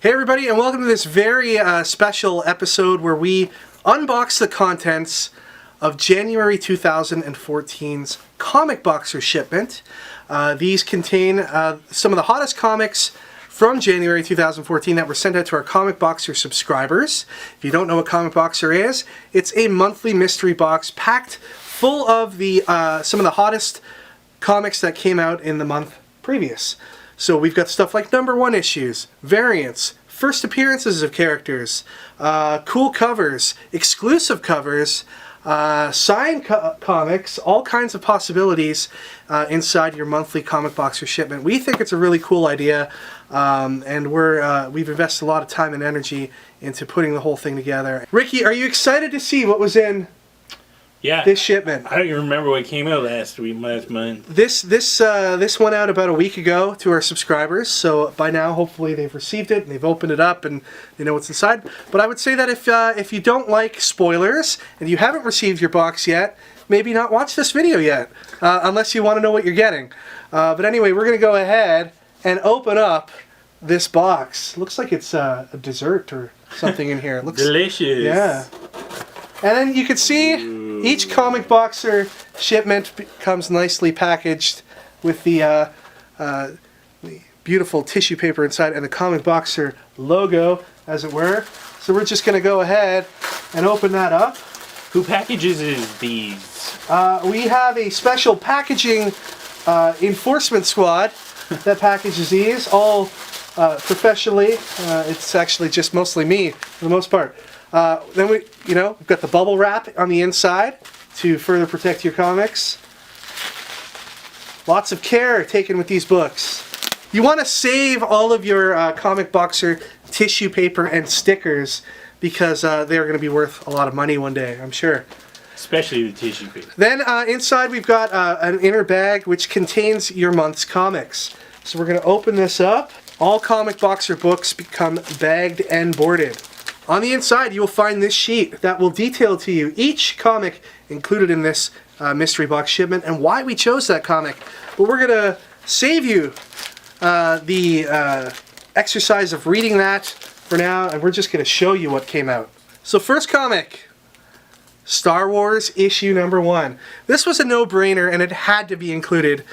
Hey everybody, and welcome to this very special episode where we unbox the contents of January 2014's ComicBoxer Shipment. These contain some of the hottest comics from January 2014 that were sent out to our ComicBoxer subscribers. If you don't know what ComicBoxer is, it's a monthly mystery box packed full of the some of the hottest comics that came out in the month previous. So we've got stuff like #1 issues, variants, first appearances of characters, cool covers, exclusive covers, signed comics, all kinds of possibilities inside your monthly ComicBoxer shipment. We think it's a really cool idea, and we've invested a lot of time and energy into putting the whole thing together. Ricky, are you excited to see what was in this shipment? I don't even remember what came out last month. This went out about a week ago to our subscribers, so by now hopefully they've received it and they've opened it up and they know what's inside. But I would say that if you don't like spoilers and you haven't received your box yet, maybe not watch this video yet, unless you want to know what you're getting. But anyway, we're going to go ahead and open up this box. Looks like it's a dessert or something in here. It looks delicious. Yeah. And then you can see each ComicBoxer shipment comes nicely packaged with the beautiful tissue paper inside and the ComicBoxer logo, as it were. So we're just going to go ahead and open that up. Who packages these? We have a special packaging enforcement squad that packages these, all professionally. It's actually just mostly me for the most part. Then we've got the bubble wrap on the inside to further protect your comics. Lots of care taken with these books. You want to save all of your ComicBoxer tissue paper and stickers because they're going to be worth a lot of money one day, I'm sure. Especially the tissue paper. Then inside we've got an inner bag which contains your month's comics. So we're going to open this up. All ComicBoxer books become bagged and boarded. On the inside, you will find this sheet that will detail to you each comic included in this mystery box shipment and why we chose that comic. But we're going to save you the exercise of reading that for now, and we're just going to show you what came out. So first comic, Star Wars issue #1. This was a no-brainer, and it had to be included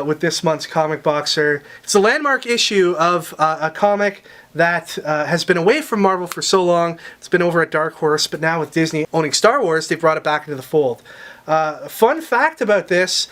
with this month's ComicBoxer. It's a landmark issue of a comic that has been away from Marvel for so long. It's been over at Dark Horse, but now with Disney owning Star Wars, they brought it back into the fold. Fun fact about this,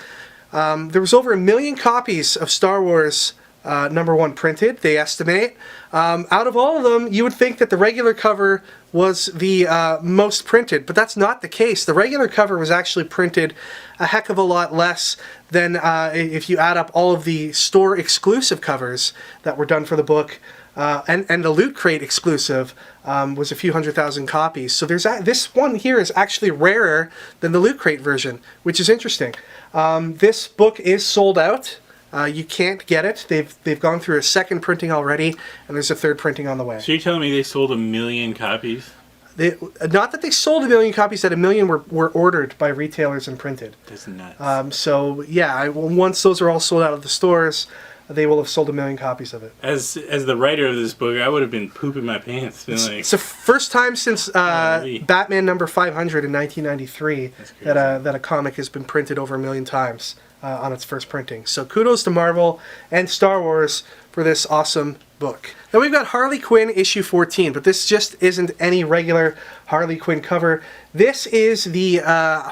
there was over 1 million copies of Star Wars #1 printed, they estimate. Out of all of them, you would think that the regular cover was the most printed, but that's not the case. The regular cover was actually printed a heck of a lot less than if you add up all of the store exclusive covers that were done for the book. And the Loot Crate exclusive was a few 100,000 copies. So this one here is actually rarer than the Loot Crate version, which is interesting. This book is sold out. You can't get it. They've gone through a second printing already, and there's a third printing on the way. So you're telling me they sold 1 million copies? Not that they sold 1 million copies, that 1 million were ordered by retailers and printed. That's nuts. So yeah, once those are all sold out of the stores, they will have sold 1 million copies of it. As the writer of this book, I would have been pooping my pants. It's the first time since Batman #500 in 1993 that a comic has been printed over 1 million times on its first printing. So kudos to Marvel and Star Wars for this awesome book. Then we've got Harley Quinn issue 14, but this just isn't any regular Harley Quinn cover. This is the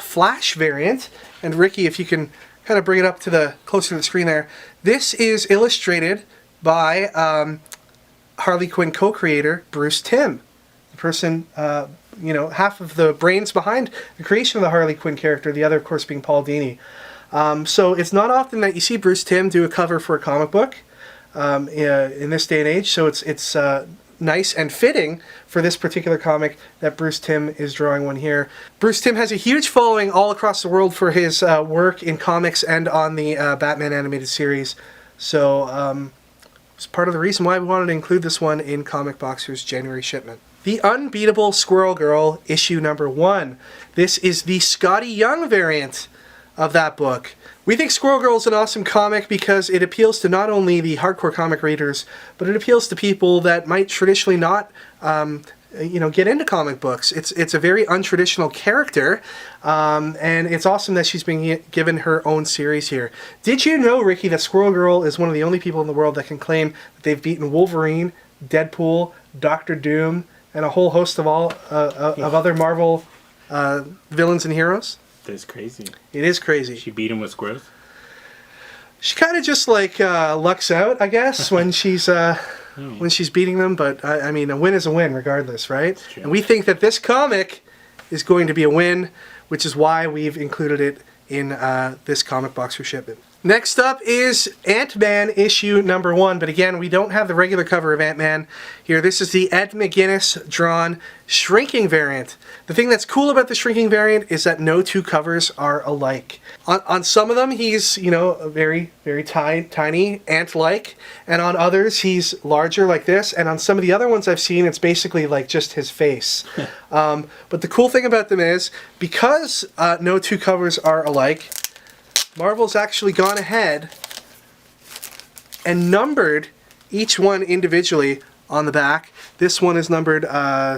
Flash variant, and Ricky, if you can kind of bring it up to closer to the screen there. This is illustrated by Harley Quinn co-creator Bruce Timm, the person, half of the brains behind the creation of the Harley Quinn character, the other, of course, being Paul Dini. So it's not often that you see Bruce Timm do a cover for a comic book in this day and age, so it's nice and fitting for this particular comic that Bruce Timm is drawing one here. Bruce Timm has a huge following all across the world for his work in comics and on the Batman animated series. So it's part of the reason why we wanted to include this one in ComicBoxer's January shipment. The Unbeatable Squirrel Girl issue #1. This is the Skottie Young variant of that book. We think Squirrel Girl is an awesome comic because it appeals to not only the hardcore comic readers, but it appeals to people that might traditionally not get into comic books. It's a very untraditional character, and it's awesome that she's being given her own series here. Did you know, Ricky, that Squirrel Girl is one of the only people in the world that can claim that they've beaten Wolverine, Deadpool, Doctor Doom, and a whole host of other Marvel villains and heroes? That's crazy. It is crazy. She beat him with squirrels? She kind of just lucks out, I guess, when she's beating them. But I mean, a win is a win, regardless, right? And we think that this comic is going to be a win, which is why we've included it in this ComicBoxer shipment. Next up is Ant-Man issue number 1, but again, we don't have the regular cover of Ant-Man here. This is the Ed McGuinness drawn shrinking variant. The thing that's cool about the shrinking variant is that no two covers are alike. On some of them, he's, very, very tiny, ant-like, and on others, he's larger like this, and on some of the other ones I've seen, it's basically like just his face. But the cool thing about them is, because no two covers are alike, Marvel's actually gone ahead and numbered each one individually on the back. This one is numbered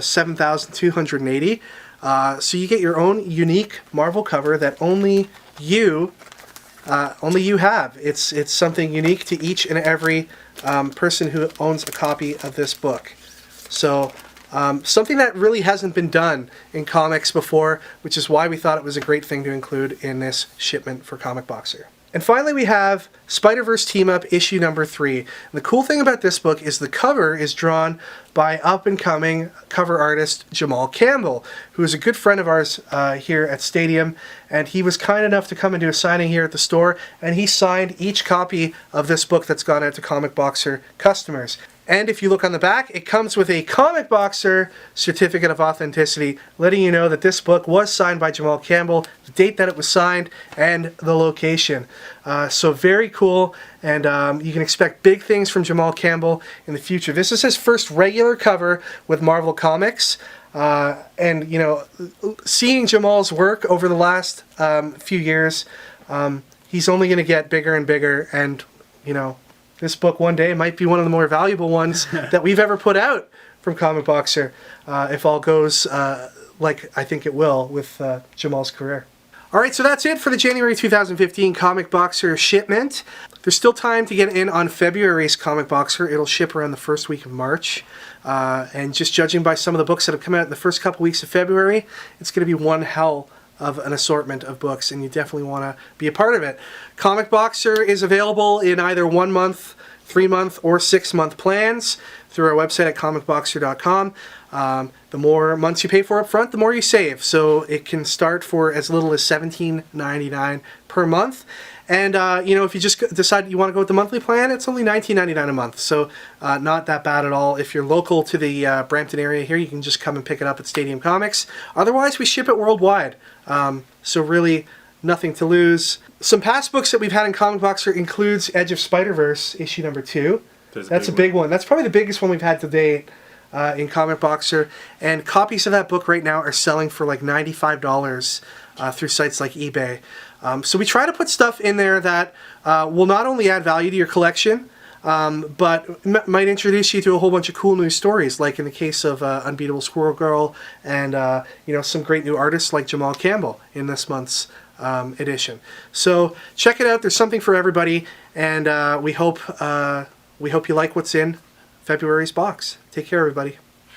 7,280. So you get your own unique Marvel cover that only you have. It's something unique to each and every person who owns a copy of this book. So something that really hasn't been done in comics before, which is why we thought it was a great thing to include in this shipment for ComicBoxer. And finally we have Spider-Verse Team-Up issue number 3. And the cool thing about this book is the cover is drawn by up-and-coming cover artist Jamal Campbell, who is a good friend of ours here at Stadium, and he was kind enough to come and do a signing here at the store, and he signed each copy of this book that's gone out to ComicBoxer customers. And if you look on the back, it comes with a ComicBoxer certificate of authenticity, letting you know that this book was signed by Jamal Campbell, the date that it was signed, and the location. So very cool, and you can expect big things from Jamal Campbell in the future. This is his first regular cover with Marvel Comics, and seeing Jamal's work over the last few years, he's only going to get bigger and bigger, and this book one day might be one of the more valuable ones that we've ever put out from ComicBoxer, if all goes like I think it will with Jamal's career. Alright, so that's it for the January 2015 ComicBoxer shipment. There's still time to get in on February's ComicBoxer. It'll ship around the first week of March. And just judging by some of the books that have come out in the first couple weeks of February, it's going to be one hell of an assortment of books, and you definitely want to be a part of it. ComicBoxer is available in either 1 month, 3 month, or 6 month plans through our website at comicboxer.com. The more months you pay for up front, the more you save. So it can start for as little as $17.99 per month. And if you just decide you want to go with the monthly plan, it's only $19.99 a month. So not that bad at all. If you're local to the Brampton area here, you can just come and pick it up at Stadium Comics. Otherwise, we ship it worldwide. So really, nothing to lose. Some past books that we've had in ComicBoxer includes Edge of Spider-Verse, issue number 2. That's a big one. That's probably the biggest one we've had to date in ComicBoxer. And copies of that book right now are selling for like $95 through sites like eBay. So we try to put stuff in there that will not only add value to your collection, but might introduce you to a whole bunch of cool new stories, like in the case of Unbeatable Squirrel Girl, and some great new artists like Jamal Campbell in this month's edition. So check it out. There's something for everybody, and we hope you like what's in February's box. Take care, everybody.